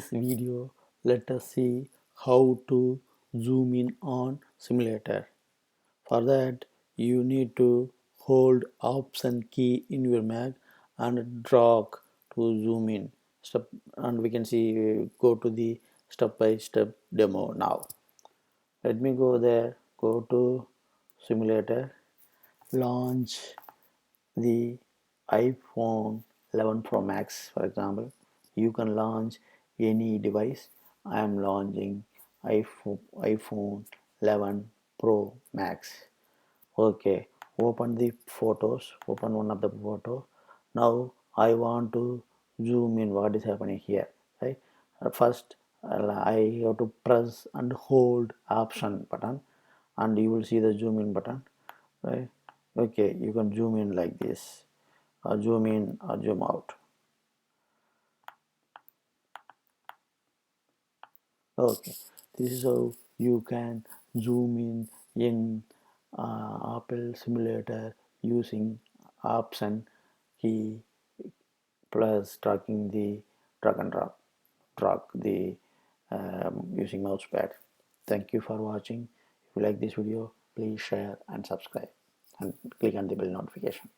This video, let us see how to zoom in on simulator. For that, you need to hold Option key in your Mac and drag to zoom in. Step, and we can see go to the step-by-step demo now. Let me go there. Go to simulator. Launch the iPhone 11 Pro Max, for example. You can launch any device. I am launching iPhone 11 Pro Max. Okay, open the photos, open one of the photo. Now I want to zoom in what is happening here, right? First I have to press and hold Option button, and you will see the zoom in button, right? Okay, you can zoom in like this, or zoom in or zoom out. Okay, this is how you can zoom in Apple Simulator using Option key plus dragging the drag and drag the using mousepad. Thank you for watching. If you like this video, please share and subscribe and click on the bell notification.